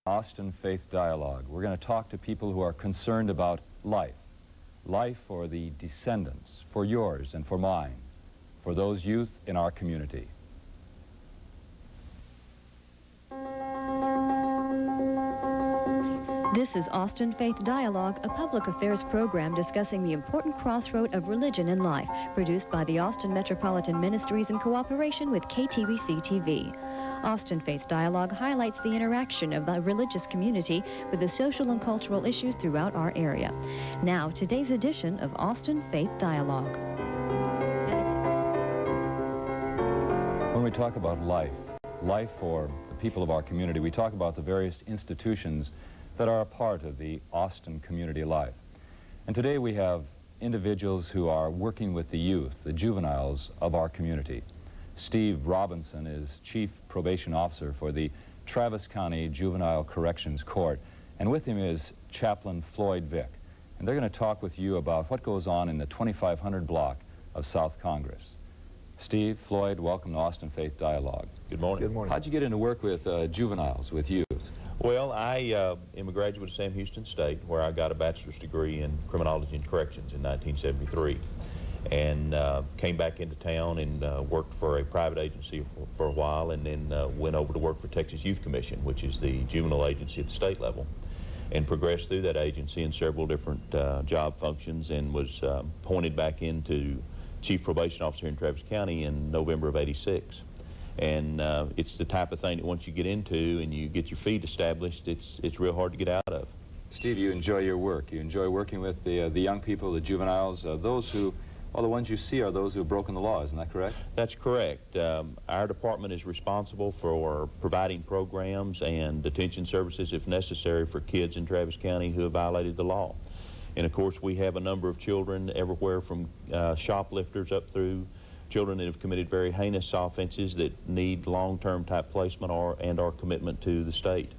Austin Faith Dialogue. We're going to talk to people who are concerned about life. Life for the descendants, for yours and for mine, for those youth in our community. This is Austin Faith Dialogue, a public affairs program discussing the important crossroad of religion and life, produced by the Austin Metropolitan Ministries in cooperation with KTBC-TV. Austin Faith Dialogue highlights the interaction of the religious community with the social and cultural issues throughout our area. Now, today's edition of Austin Faith Dialogue. When we talk about life for the people of our community, we talk about the various institutions that are a part of the Austin community life. And today we have individuals who are working with the youth, the juveniles of our community. Steve Robinson is Chief Probation Officer for the Travis County Juvenile Corrections Court, and with him is Chaplain Floyd Vick. And they're going to talk with you about what goes on in the 2500 block of South Congress. Steve, Floyd, welcome to Austin Faith Dialogue. Good morning. Good morning. How'd you get into work with juveniles, with youth? Well, I am a graduate of Sam Houston State, where I got a bachelor's degree in criminology and corrections in 1973, and came back into town and worked for a private agency for a while, and then went over to work for Texas Youth Commission, which is the juvenile agency at the state level, and progressed through that agency in several different job functions, and was appointed back into Chief Probation Officer in Travis County in November of '86. And it's the type of thing that once you get into and you get your feet established, it's real hard to get out of. Steve, you enjoy your work. You enjoy working with the young people, the juveniles, those who, well, the ones you see are those who have broken the law, isn't that correct? That's correct. Our department is responsible for providing programs and detention services, if necessary, for kids in Travis County who have violated the law. And of course, we have a number of children everywhere from shoplifters up through children that have committed very heinous offenses that need long-term type placement and our commitment to the state.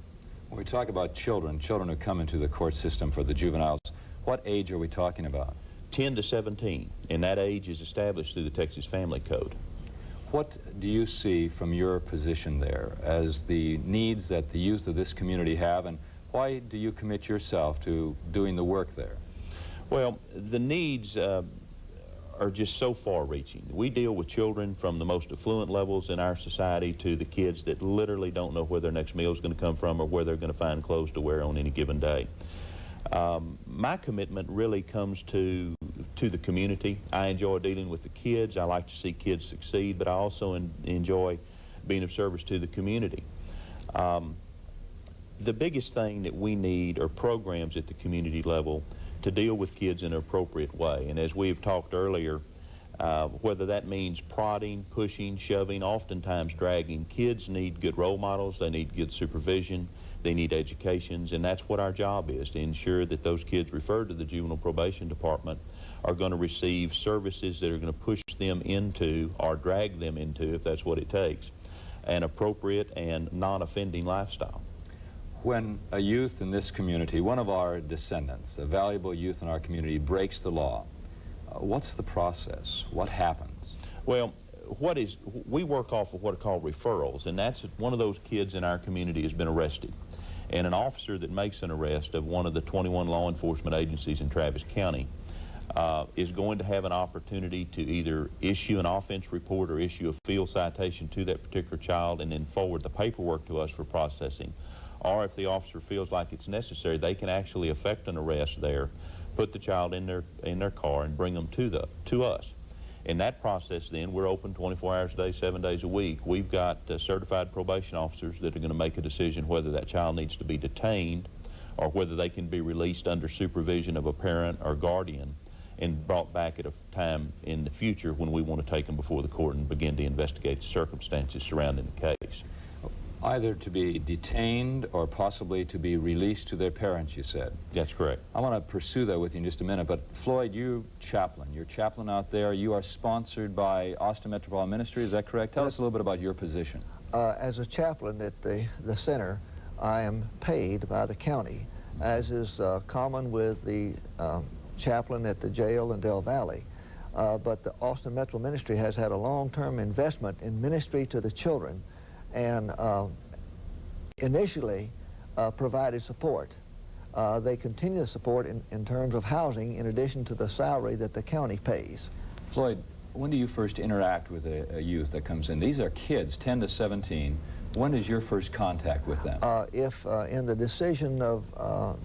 When we talk about children who come into the court system for the juveniles, what age are we talking about? 10 to 17, and that age is established through the Texas Family Code. What do you see from your position there as the needs that the youth of this community have, and why do you commit yourself to doing the work there? Well, the needs are just so far-reaching. We deal with children from the most affluent levels in our society to the kids that literally don't know where their next meal is going to come from or where they're going to find clothes to wear on any given day. My commitment really comes to the community. I enjoy dealing with the kids. I like to see kids succeed, but I also enjoy being of service to the community. The biggest thing that we need are programs at the community level to deal with kids in an appropriate way. And as we've talked earlier, whether that means prodding, pushing, shoving, oftentimes dragging, kids need good role models, they need good supervision, they need educations, and that's what our job is, to ensure that those kids referred to the Juvenile Probation Department are going to receive services that are going to push them into, or drag them into, if that's what it takes, an appropriate and non-offending lifestyle. When a youth in this community, one of our descendants, a valuable youth in our community, breaks the law, what's the process? What happens? Well, we work off of what are called referrals, and that's one of those kids in our community has been arrested. And an officer that makes an arrest of one of the 21 law enforcement agencies in Travis County is going to have an opportunity to either issue an offense report or issue a field citation to that particular child and then forward the paperwork to us for processing. Or if the officer feels like it's necessary, they can actually effect an arrest there, put the child in their car and bring them to us. In that process then, we're open 24 hours a day, 7 days a week. We've got certified probation officers that are going to make a decision whether that child needs to be detained or whether they can be released under supervision of a parent or guardian and brought back at a time in the future when we want to take them before the court and begin to investigate the circumstances surrounding the case. Either to be detained or possibly to be released to their parents, you said. That's correct. I want to pursue that with you in just a minute, but Floyd, you're chaplain out there. You are sponsored by Austin Metropolitan Ministry, is that correct? Tell us a little bit about your position. As a chaplain at the center, I am paid by the county, as is common with the chaplain at the jail in Del Valley. But the Austin Metro Ministry has had a long-term investment in ministry to the children. And initially, provided support. They continue to support in terms of housing in addition to the salary that the county pays. Floyd, when do you first interact with a youth that comes in? These are kids, 10 to 17. When is your first contact with them? If in the decision of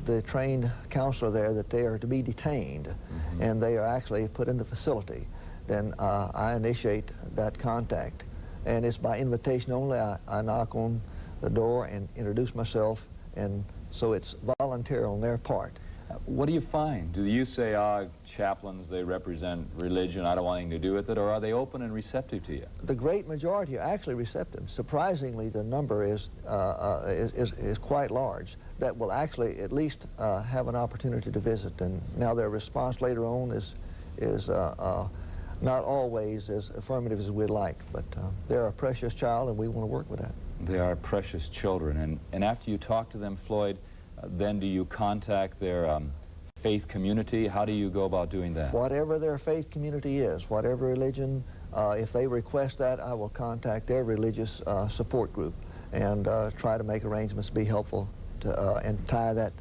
the trained counselor there that they are to be detained and they are actually put in the facility, then I initiate that contact. And it's by invitation only. I knock on the door and introduce myself, and so it's voluntary on their part. What do you find? Do you say, chaplains, they represent religion, I don't want anything to do with it, or are they open and receptive to you? The great majority are actually receptive. Surprisingly, the number is quite large that will actually at least have an opportunity to visit. And now their response later on is not always as affirmative as we'd like, but they're a precious child and we want to work with that. They are precious children. And after you talk to them, Floyd, then do you contact their faith community? How do you go about doing that? Whatever their faith community is, whatever religion, if they request that, I will contact their religious support group and try to make arrangements to be helpful to, and tie that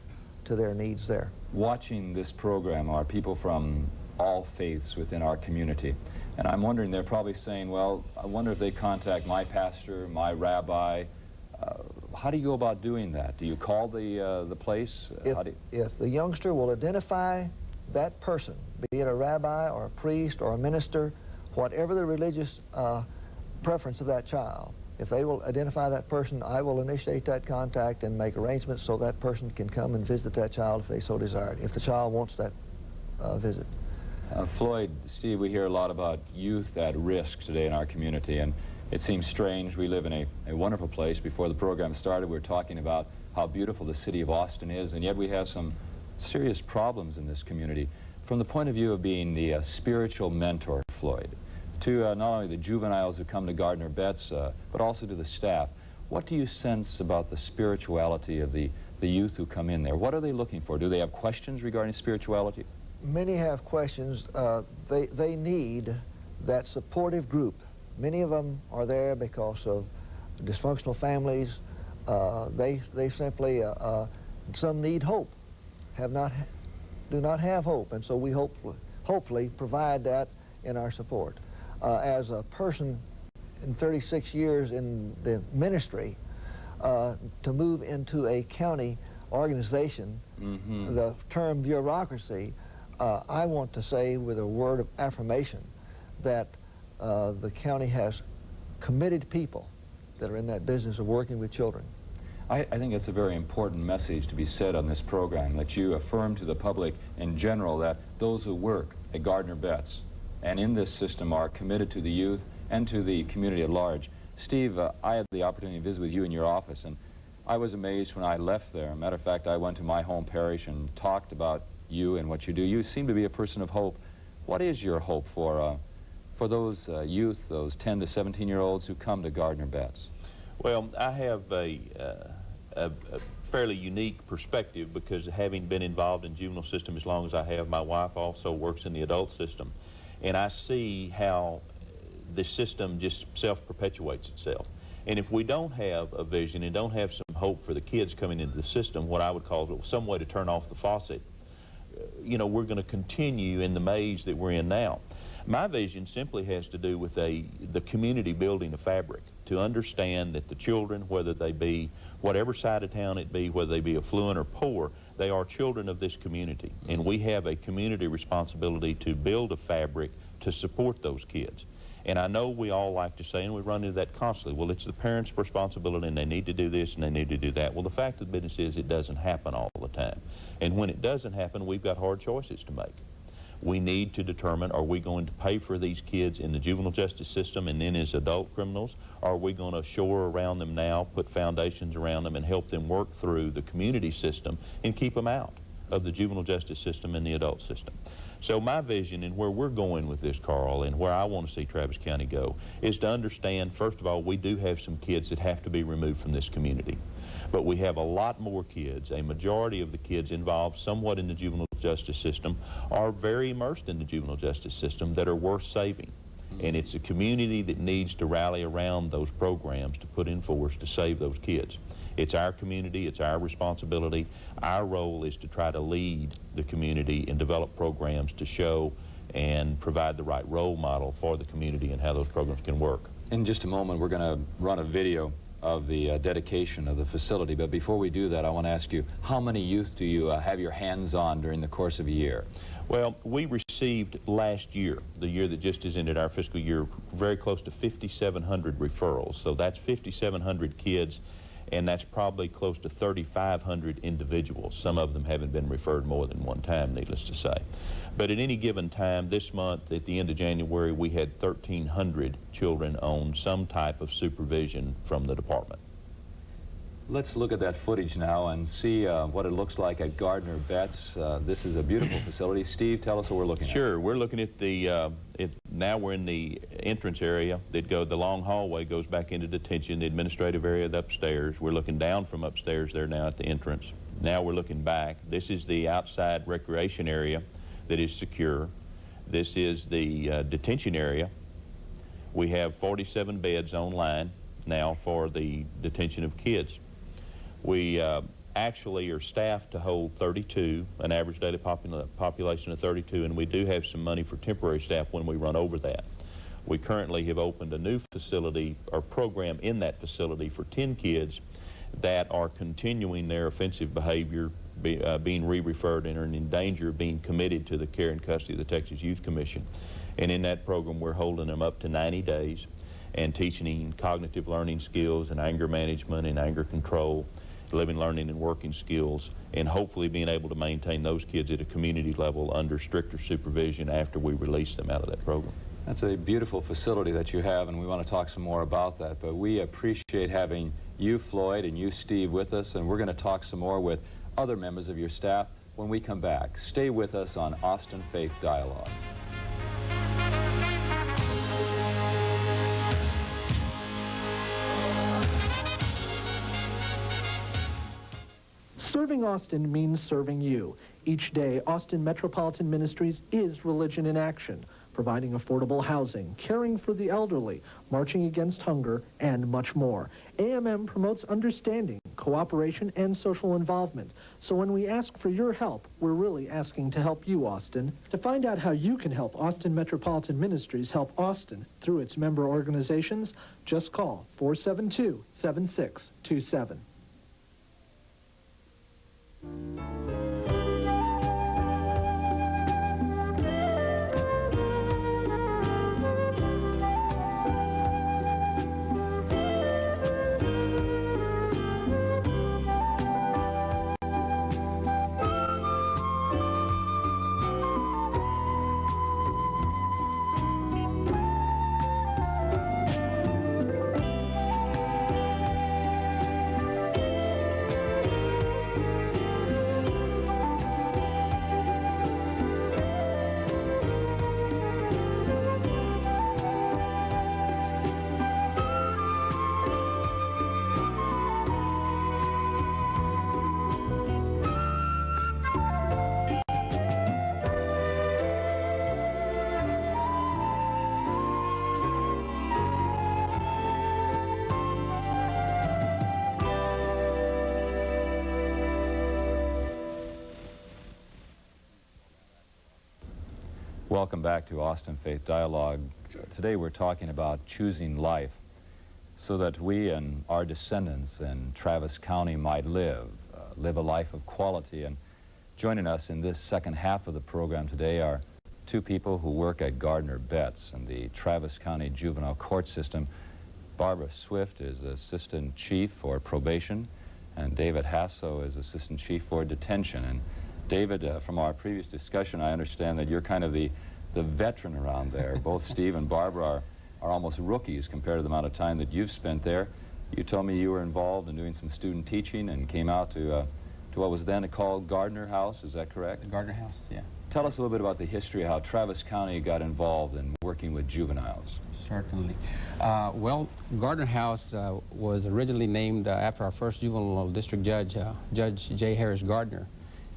to their needs there. Watching this program are people from all faiths within our community. And I'm wondering, they're probably saying, well, I wonder if they contact my pastor, my rabbi. How do you go about doing that? Do you call the place? If the youngster will identify that person, be it a rabbi or a priest or a minister, whatever the religious preference of that child, if they will identify that person, I will initiate that contact and make arrangements so that person can come and visit that child if they so desire, if the child wants that visit. Floyd, Steve, we hear a lot about youth at risk today in our community, and it seems strange. We live in a wonderful place. Before the program started, we were talking about how beautiful the city of Austin is, and yet we have some serious problems in this community. From the point of view of being the spiritual mentor, Floyd, to not only the juveniles who come to Gardner Betts, but also to the staff, what do you sense about the spirituality of the youth who come in there? What are they looking for? Do they have questions regarding spirituality? Many have questions. They need that supportive group. Many of them are there because of dysfunctional families. They simply, some need hope, do not have hope, and so we hopefully provide that in our support. As a person in 36 years in the ministry, to move into a county organization, the term bureaucracy, I want to say with a word of affirmation that the county has committed people that are in that business of working with children. I think it's a very important message to be said on this program, that you affirm to the public in general that those who work at Gardner Betts and in this system are committed to the youth and to the community at large. Steve, I had the opportunity to visit with you in your office, and I was amazed when I left there. Matter of fact, I went to my home parish and talked about you and what you do. You seem to be a person of hope. What is your hope for those youth, those 10 to 17-year-olds who come to Gardner Betts? Well, I have a fairly unique perspective because having been involved in juvenile system as long as I have, my wife also works in the adult system, and I see how the system just self-perpetuates itself. And if we don't have a vision and don't have some hope for the kids coming into the system, what I would call some way to turn off the faucet, you know, we're going to continue in the maze that we're in now. My vision simply has to do with the community building a fabric, to understand that the children, whether they be whatever side of town it be, whether they be affluent or poor, they are children of this community. And we have a community responsibility to build a fabric to support those kids. And I know we all like to say, and we run into that constantly, well, it's the parents' responsibility and they need to do this and they need to do that. Well, the fact of the business is it doesn't happen all the time. And when it doesn't happen, we've got hard choices to make. We need to determine, are we going to pay for these kids in the juvenile justice system and then as adult criminals? Or are we going to shore around them now, put foundations around them and help them work through the community system and keep them out of the juvenile justice system and the adult system? So my vision and where we're going with this, Carl, and where I want to see Travis County go is to understand, first of all, we do have some kids that have to be removed from this community. But we have a lot more kids. A majority of the kids involved somewhat in the juvenile justice system are very immersed in the juvenile justice system that are worth saving. And it's a community that needs to rally around those programs to put in force to save those kids. It's our community, it's our responsibility. Our role is to try to lead the community and develop programs to show and provide the right role model for the community and how those programs can work. In just a moment, we're going to run a video of the dedication of the facility. But before we do that, I want to ask you, how many youth do you have your hands on during the course of a year? Well, we received last year, the year that just is ended, our fiscal year, very close to 5,700 referrals. So that's 5,700 kids, and that's probably close to 3,500 individuals. Some of them haven't been referred more than one time, needless to say. But at any given time, this month, at the end of January, we had 1,300 children on some type of supervision from the department. Let's look at that footage now and see what it looks like at Gardner Betts. This is a beautiful facility. Steve, tell us what we're looking at. Sure. We're looking at the, now we're in the entrance area. The long hallway goes back into detention, the administrative area upstairs. We're looking down from upstairs there now at the entrance. Now we're looking back. This is the outside recreation area that is secure. This is the detention area. We have 47 beds online now for the detention of kids. We actually are staffed to hold 32, an average daily population of 32, and we do have some money for temporary staff when we run over that. We currently have opened a new facility or program in that facility for 10 kids that are continuing their offensive behavior, being re-referred and are in danger of being committed to the care and custody of the Texas Youth Commission. And in that program, we're holding them up to 90 days and teaching cognitive learning skills and anger management and anger control, living, learning, and working skills, and hopefully being able to maintain those kids at a community level under stricter supervision after we release them out of that program. That's a beautiful facility that you have, and we want to talk some more about that. But we appreciate having you, Floyd, and you, Steve, with us, and we're going to talk some more with other members of your staff when we come back. Stay with us on Austin Faith Dialogue. Serving Austin means serving you. Each day, Austin Metropolitan Ministries is religion in action, providing affordable housing, caring for the elderly, marching against hunger, and much more. AMM promotes understanding, cooperation, and social involvement. So when we ask for your help, we're really asking to help you, Austin. To find out how you can help Austin Metropolitan Ministries help Austin through its member organizations, just call 472-7627. Welcome back to Austin Faith Dialogue. Today we're talking about choosing life so that we and our descendants in Travis County might live a life of quality. And joining us in this second half of the program today are two people who work at Gardner Betts and the Travis County Juvenile Court System. Barbara Swift is Assistant Chief for Probation, and David Hasso is Assistant Chief for Detention. And David, from our previous discussion, I understand that you're kind of the veteran around there. Both Steve and Barbara are almost rookies compared to the amount of time that you've spent there. You told me you were involved in doing some student teaching and came out to what was then called Gardner House, is that correct? The Gardner House, yeah. Tell us a little bit about the history of how Travis County got involved in working with juveniles. Certainly. Well, Gardner House was originally named after our first juvenile district judge, Judge J. Harris Gardner.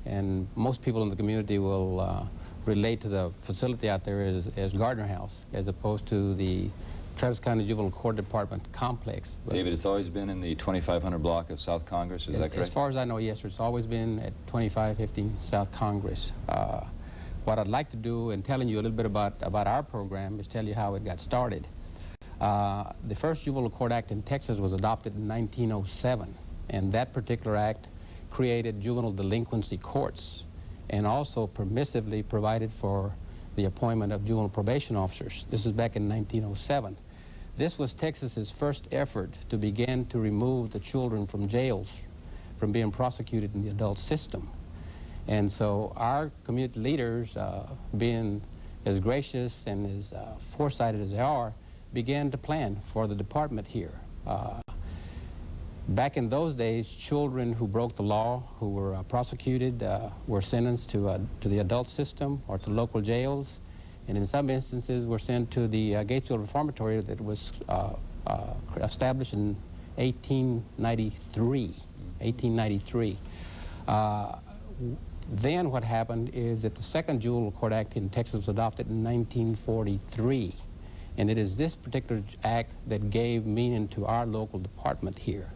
And most people in the community will relate to the facility out there as Gardner House, as opposed to the Travis County Juvenile Court Department complex. But David, it's always been in the 2500 block of South Congress, is that correct? As far as I know, yes, sir. It's always been at 2550 South Congress. What I'd like to do in telling you a little bit about our program is tell you how it got started. The first Juvenile Court Act in Texas was adopted in 1907, and that particular act created juvenile delinquency courts and also permissively provided for the appointment of juvenile probation officers. This is back in 1907. This was Texas's first effort to begin to remove the children from jails from being prosecuted in the adult system. And so our community leaders, being as gracious and as foresighted as they are, began to plan for the department here. Back in those days, children who broke the law, who were prosecuted, were sentenced to the adult system or to local jails, and in some instances were sent to the Gatesville Reformatory that was established in 1893. Then what happened is that the second Juvenile Court Act in Texas was adopted in 1943, and it is this particular act that gave meaning to our local department here.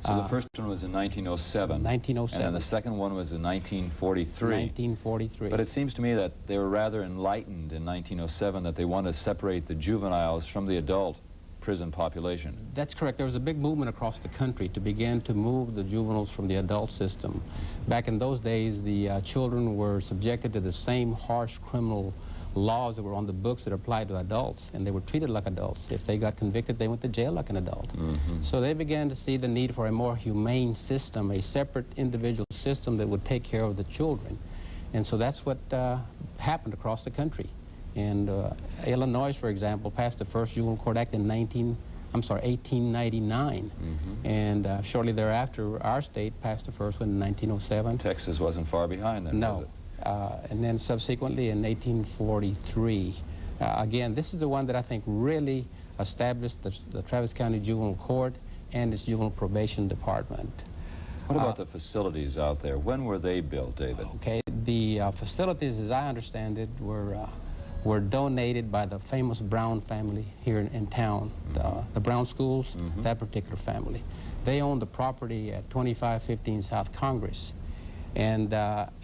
So the first one was in 1907. 1907. And then the second one was in 1943. 1943. But it seems to me that they were rather enlightened in 1907, that they wanted to separate the juveniles from the adult prison population. That's correct. There was a big movement across the country to begin to move the juveniles from the adult system. Back in those days, the children were subjected to the same harsh criminal laws that were on the books that applied to adults, and they were treated like adults. If they got convicted, they went to jail like an adult. So they began to see the need for a more humane system, a separate individual system that would take care of the children. And so that's what happened across the country. And Illinois, for example, passed the first Juvenile Court Act in 1899. And shortly thereafter, our state passed the first one in 1907. Texas wasn't far behind then, was it? And then subsequently in 1843. Again, this is the one that I think really established the Travis County Juvenile Court and its Juvenile Probation Department. What about the facilities out there? When were they built, David? Okay, the facilities, as I understand it, were donated by the famous Brown family here in town, the Brown schools, that particular family. They owned the property at 2515 South Congress. And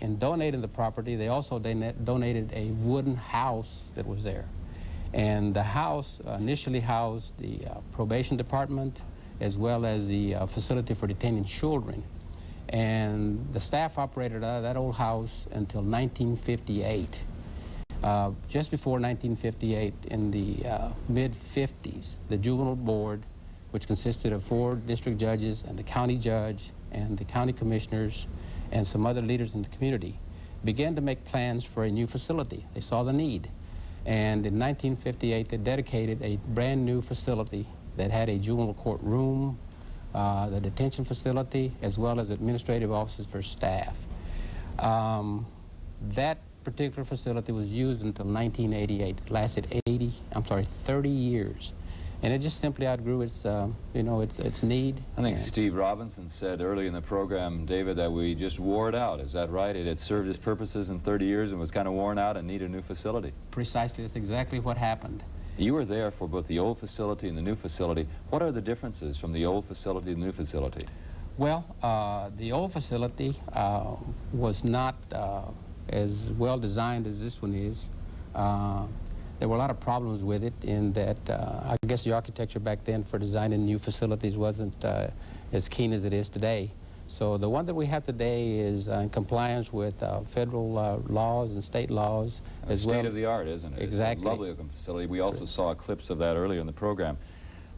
in donating the property, they also donated a wooden house that was there. And the house initially housed the probation department as well as the facility for detaining children. And the staff operated out of that old house until 1958. Just before 1958, in the mid-50s, the juvenile board, which consisted of 4 district judges and the county judge and the county commissioners and some other leaders in the community, began to make plans for a new facility. They saw the need. And in 1958, they dedicated a brand new facility that had a juvenile court room, the detention facility, as well as administrative offices for staff. That particular facility was used until 1988. It lasted 30 years. And it just simply outgrew its, its need. I think Steve Robinson said early in the program, David, that we just wore it out. Is that right? It had served its purposes in 30 years and was kind of worn out and needed a new facility. Precisely. That's exactly what happened. You were there for both the old facility and the new facility. What are the differences from the old facility and the new facility? Well, the old facility was not as well designed as this one is. There were a lot of problems with it in that I guess the architecture back then for designing new facilities wasn't as keen as it is today. So the one that we have today is in compliance with federal laws and state laws as well. State of the art, isn't it? Exactly. It's a lovely looking facility. We also saw clips of that earlier in the program.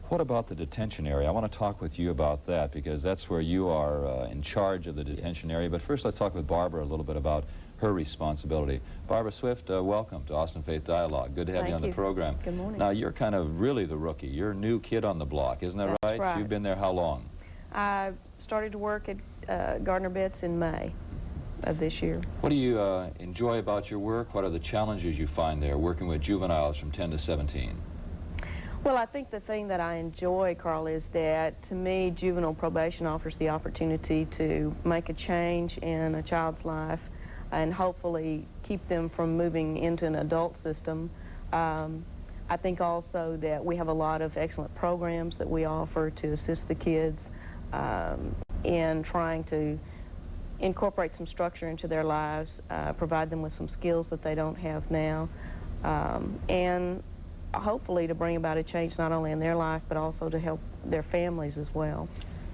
What about the detention area? I want to talk with you about that because that's where you are in charge of the detention area. But first let's talk with Barbara a little bit about her responsibility. Barbara Swift, welcome to Austin Faith Dialogue. Good to have you on the program. Good morning. Now, you're kind of really the rookie. You're a new kid on the block, isn't that That's right? You've been there how long? I started to work at Gardner Betts in May of this year. What do you enjoy about your work? What are the challenges you find there working with juveniles from 10 to 17? Well, I think the thing that I enjoy, Carl, is that to me, juvenile probation offers the opportunity to make a change in a child's life and hopefully keep them from moving into an adult system. I think also that we have a lot of excellent programs that we offer to assist the kids in trying to incorporate some structure into their lives, provide them with some skills that they don't have now, and hopefully to bring about a change not only in their life but also to help their families as well.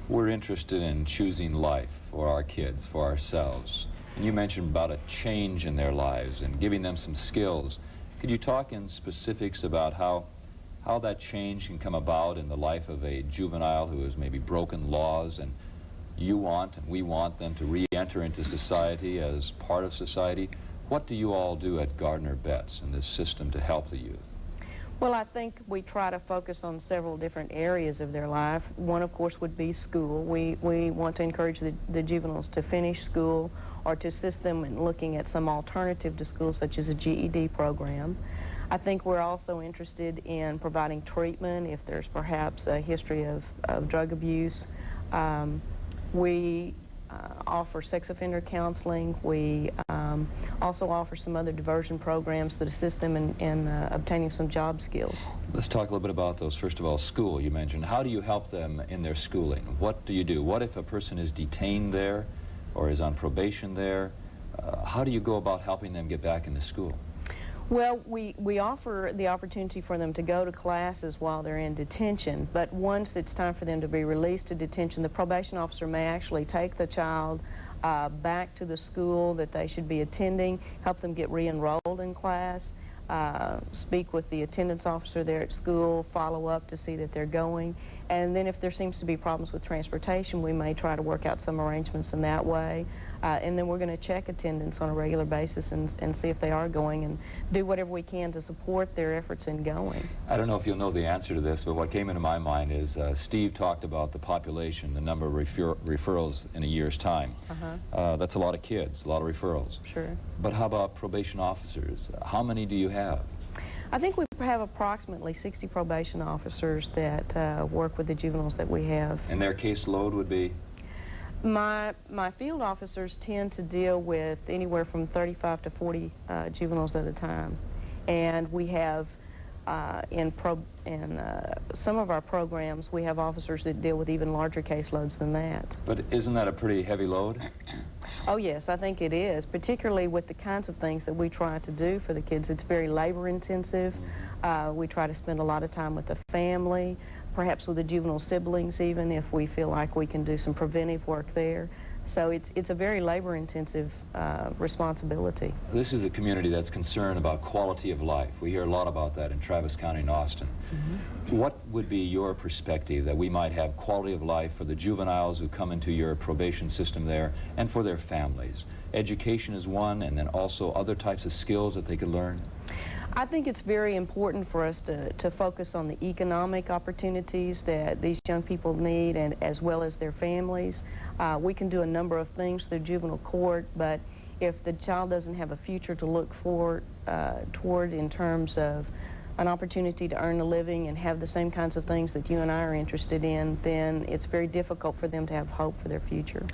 We're interested in choosing life for our kids, for ourselves. And you mentioned about a change in their lives and giving them some skills. Could you talk in specifics about how that change can come about in the life of a juvenile who has maybe broken laws, and you want and we want them to re-enter into society as part of society? What do you all do at Gardner Betts in this system to help the youth? Well, I think we try to focus on several different areas of their life. One, of course, would be school. We want to encourage the juveniles to finish school or to assist them in looking at some alternative to school, such as a GED program. I think we're also interested in providing treatment if there's perhaps a history of drug abuse. We offer sex offender counseling. We also offer some other diversion programs that assist them in obtaining some job skills. Let's talk a little bit about those. First of all, school, you mentioned. How do you help them in their schooling? What do you do? What if a person is detained there or is on probation there? How do you go about helping them get back into school? Well, we offer the opportunity for them to go to classes while they're in detention, but once it's time for them to be released to detention, the probation officer may actually take the child back to the school that they should be attending, help them get re-enrolled in class, speak with the attendance officer there at school, follow up to see that they're going, and then if there seems to be problems with transportation, we may try to work out some arrangements in that way. And then we're going to check attendance on a regular basis and see if they are going and do whatever we can to support their efforts in going. I don't know if you'll know the answer to this, but what came into my mind is Steve talked about the population, the number of referrals in a year's time. That's a lot of kids, a lot of referrals. Sure. But how about probation officers? How many do you have? I think we have approximately 60 probation officers that work with the juveniles that we have. And their caseload would be? My field officers tend to deal with anywhere from 35 to 40 juveniles at a time, and we have in some of our programs we have officers that deal with even larger caseloads than that. But isn't that a pretty heavy load? Oh yes, I think it is, particularly with the kinds of things that we try to do for the kids. It's very labor intensive. We try to spend a lot of time with the family, perhaps with the juvenile siblings even, if we feel like we can do some preventive work there. So it's a very labor-intensive responsibility. This is a community that's concerned about quality of life. We hear a lot about that in Travis County and Austin. What would be your perspective that we might have quality of life for the juveniles who come into your probation system there and for their families? Education is one, and then also other types of skills that they could learn? I think it's very important for us to focus on the economic opportunities that these young people need, and as well as their families. We can do a number of things through juvenile court, but if the child doesn't have a future to look toward in terms of an opportunity to earn a living and have the same kinds of things that you and I are interested in, then it's very difficult for them to have hope for their future.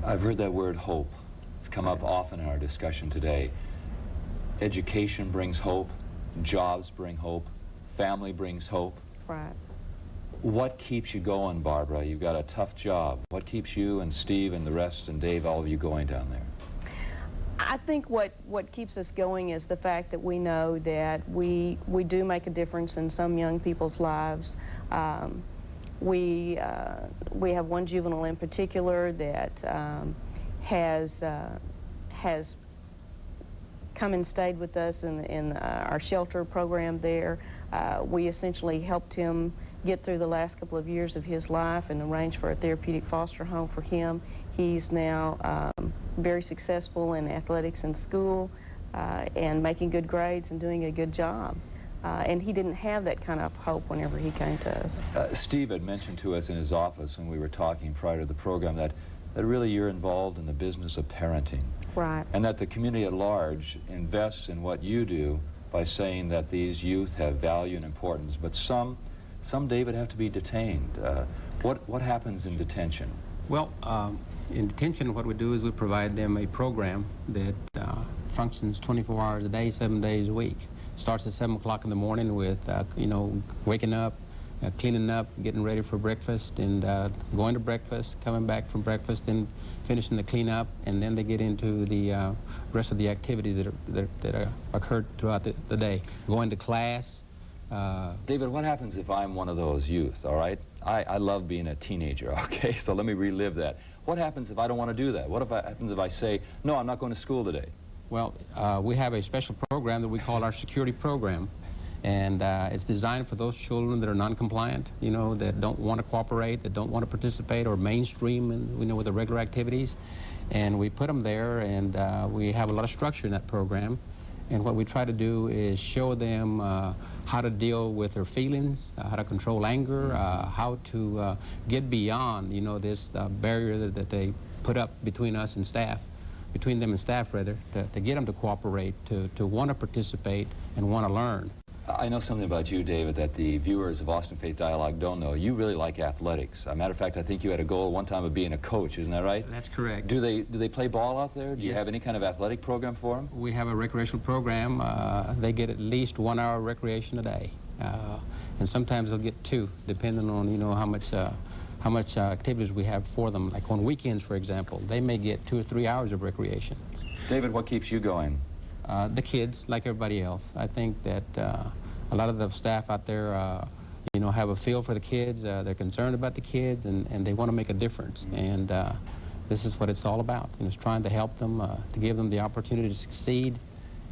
I've heard that word hope. It's come up often in our discussion today. Education brings hope. Jobs bring hope. Family brings hope. Right. What keeps you going, Barbara? You've got a tough job. What keeps you and Steve and the rest and Dave, all of you, going down there? I think what keeps us going is the fact that we know that we do make a difference in some young people's lives. We have one juvenile in particular that has come and stayed with us in our shelter program there. We essentially helped him get through the last couple of years of his life and arranged for a therapeutic foster home for him. He's now very successful in athletics in school and making good grades and doing a good job. And he didn't have that kind of hope whenever he came to us. Steve had mentioned to us in his office when we were talking prior to the program that really you're involved in the business of parenting. Right. And that the community at large invests in what you do by saying that these youth have value and importance, but some, David, have to be detained. What happens in detention? Well, in detention, what we do is we provide them a program that functions 24 hours a day, 7 days a week. Starts at 7 o'clock in the morning with, you know, waking up, cleaning up, getting ready for breakfast, and going to breakfast, coming back from breakfast, and finishing the cleanup, and then they get into the rest of the activities that occurred throughout the day. Going to class. David, what happens if I'm one of those youth, all right? I love being a teenager, okay? So let me relive that. What happens if I don't want to do that? What happens if I say, no, I'm not going to school today? Well, we have a special program that we call our security program, and it's designed for those children that are non-compliant, you know, that don't want to cooperate, that don't want to participate or mainstream, you know, with the regular activities. And we put them there, and we have a lot of structure in that program. And what we try to do is show them how to deal with their feelings, how to control anger, how to get beyond, you know, this barrier that they put up between us and staff, between them and staff, rather, to get them to cooperate, to want to participate and want to learn. I know something about you, David, that the viewers of Austin Faith Dialogue don't know. You really like athletics. As a matter of fact, I think you had a goal one time of being a coach, isn't that right? That's correct. Do they play ball out there? Do you Yes. have any kind of athletic program for them? We have a recreational program. They get at least 1 hour of recreation a day. And sometimes they'll get 2, depending on, you know, how much activities we have for them. Like on weekends, for example, they may get 2 or 3 hours of recreation. David, what keeps you going? The kids, like everybody else. I think that a lot of the staff out there, you know, have a feel for the kids. They're concerned about the kids, and they want to make a difference. And this is what it's all about. You know, it's trying to help them, to give them the opportunity to succeed,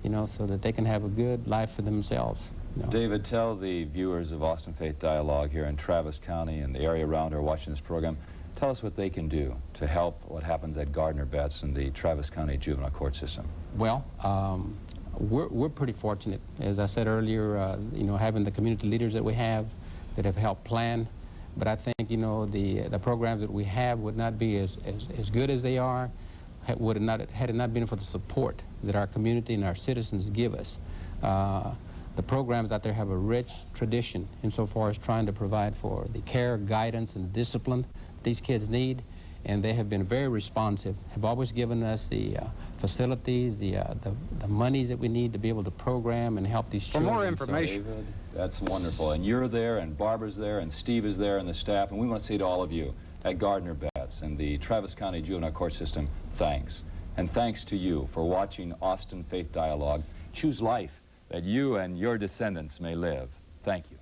you know, so that they can have a good life for themselves. You know. David, tell the viewers of Austin Faith Dialogue here in Travis County and the area around who are watching this program, tell us what they can do to help what happens at Gardner Betts and the Travis County Juvenile Court System. Well, we're pretty fortunate. As I said earlier, you know, having the community leaders that we have that have helped plan. But I think, you know, the programs that we have would not be as good as they are had it not been for the support that our community and our citizens give us. The programs out there have a rich tradition insofar as trying to provide for the care, guidance, and discipline these kids need, and they have been very responsive, have always given us the facilities, the monies that we need to be able to program and help these children. For more information. David, that's wonderful. And you're there, and Barbara's there, and Steve is there, and the staff, and we want to say to all of you at Gardner Betts and the Travis County Juvenile Court System, thanks. And thanks to you for watching Austin Faith Dialogue. Choose life that you and your descendants may live. Thank you.